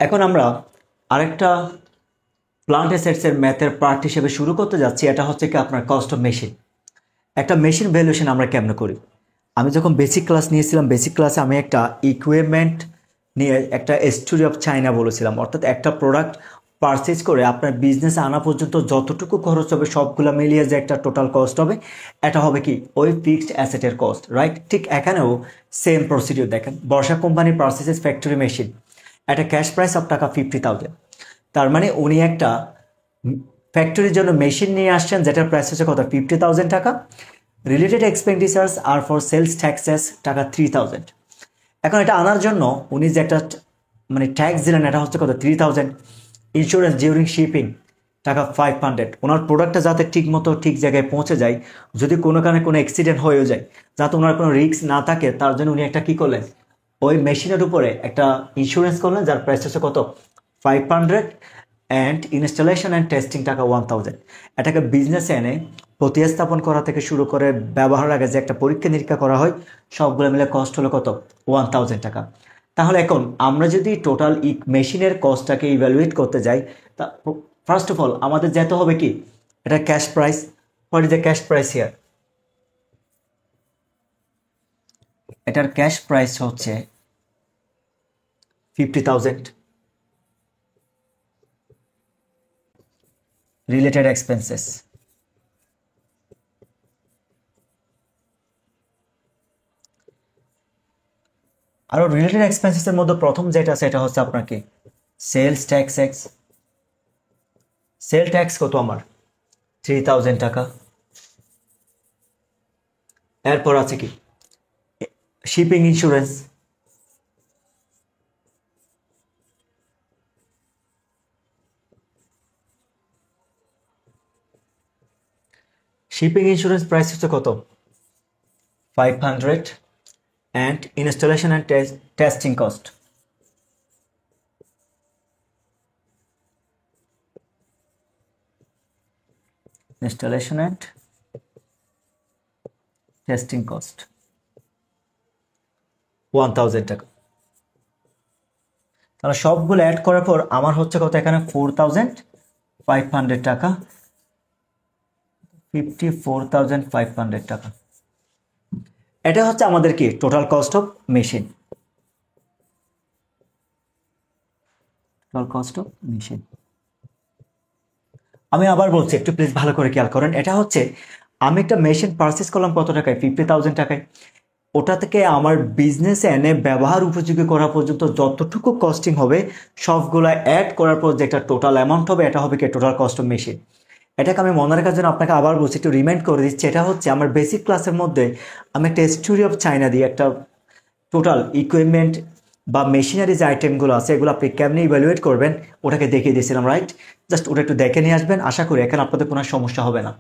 এখন আমরা আরেকটা প্লান্ট অ্যাসেটসের ম্যাথের পার্ট হিসেবে শুরু করতে যাচ্ছি। এটা হচ্ছে কি আপনার কস্ট অফ মেশিন। একটা মেশিন ভ্যালুয়েশন আমরা কেমনে করি? আমি যখন বেসিক ক্লাস নিয়েছিলাম, বেসিক ক্লাসে আমি একটা ইকুইপমেন্ট নিয়ে একটা স্টোরি অফ চায়না বলেছিলাম। অর্থাৎ একটা প্রোডাক্ট পারচেজ করে আপনার বিজনেসে আনা পর্যন্ত যতটুকু খরচ হবে সবগুলো মিলিয়ে যে একটা টোটাল কস্ট হবে, এটা হবে কি ওই ফিক্সড অ্যাসেটের কস্ট, রাইট? ঠিক এখানেও সেম প্রসিডিউর দেখেন। বর্ষা কোম্পানি পারচেজেস ফ্যাক্টরি মেশিন, একটা ক্যাশ প্রাইস অফ টাকা 50,000। তার মানে উনি একটা ফ্যাক্টরির জন্য মেশিন নিয়ে আসছেন যেটার প্রাইস হচ্ছে কত, 50,000 টাকা। Related expenditures are for sales taxes টাকা 3,000। এখন এটা আনার জন্য উনি যে একটা ট্যাক্স দিলেন, এটা হচ্ছে কত, 3,000। ইন্স্যুরেন্স ডিউরিং শিপিং টাকা 500। ওনার প্রোডাক্টটা যাতে ঠিক মতো ঠিক জায়গায় পৌঁছে যায়, যদি কোনো কারণে কোনো অ্যাক্সিডেন্ট হয়েও যায়, যাতে ওনার কোনো রিস্ক না থাকে, তার জন্য উনি একটা কী করলেন, ওই মেশিনের উপরে একটা ইন্স্যুরেন্স করলেন যার প্রাইস হচ্ছে কত, 500। অ্যান্ড ইনস্টলেশন অ্যান্ড টেস্টিং টাকা 1,000। এটাকে বিজনেসে এনে প্রতিস্থাপন করা থেকে শুরু করে ব্যবহারের আগে যে একটা পরীক্ষা নিরীক্ষা করা হয়, সবগুলো মিলে কস্ট হলো কত, 1,000 টাকা। তাহলে এখন আমরা যদি টোটাল মেশিনের কস্টটাকে ইভ্যালুয়েট করতে যাই, তা ফার্স্ট অফ অল আমাদের যেতে হবে কি, এটা cash price. What is the cash price here? এটার ক্যাশ প্রাইস হচ্ছে 50,000। রিলেটেড এক্সপেন্সেস, আরও রিলেটেড এক্সপেন্সেসের মধ্যে প্রথম যেটা আছে এটা হচ্ছে আপনার কি, sales tax x. Sale tax কত আমার, 3,000 টাকা। এরপর আছে কি, shipping insurance, shipping insurance price হচ্ছে কত, 500। And installation and testing cost, installation and testing cost 1,000 টাকা। তাহলে সবগুলো অ্যাড করার পর আমার হচ্ছে কত, এখানে 4,500 টাকা, 54,500 টাকা। এটা হচ্ছে আমাদের কি total cost of machine. Total cost of machine আমি আবার বলছি, একটু প্লিজ ভালো করে খেয়াল করেন। এটা হচ্ছে আমি একটা মেশিন পারচেস করলাম কত টাকায়, 50,000 টাকায়। ওটা থেকে আমার বিজনেসে এনে ব্যবহার উপযোগী করা পর্যন্ত যতটুকু কস্টিং হবে সবগুলা অ্যাড করার পর যে একটা টোটাল অ্যামাউন্ট হবে, এটা হবে কি টোটাল কস্ট অফ মেশিন। এটাকে আমি মনে রাখার জন্য আপনাকে আবার বলছি, একটু রিমাইন্ড করে দিচ্ছি। এটা হচ্ছে আমার বেসিক ক্লাসের মধ্যে আমি একটা স্টোরি অফ চায়না দিয়ে একটা টোটাল ইকুইপমেন্ট বা মেশিনারি যে আইটেমগুলো আছে এগুলো আপনি কেমনি ইভ্যালুয়েট করবেন ওটাকে দেখিয়ে দিয়েছিলাম, রাইট? জাস্ট ওটা একটু দেখে নিয়ে আসবেন, আশা করি এখানে আপনাদের কোনো সমস্যা হবে না।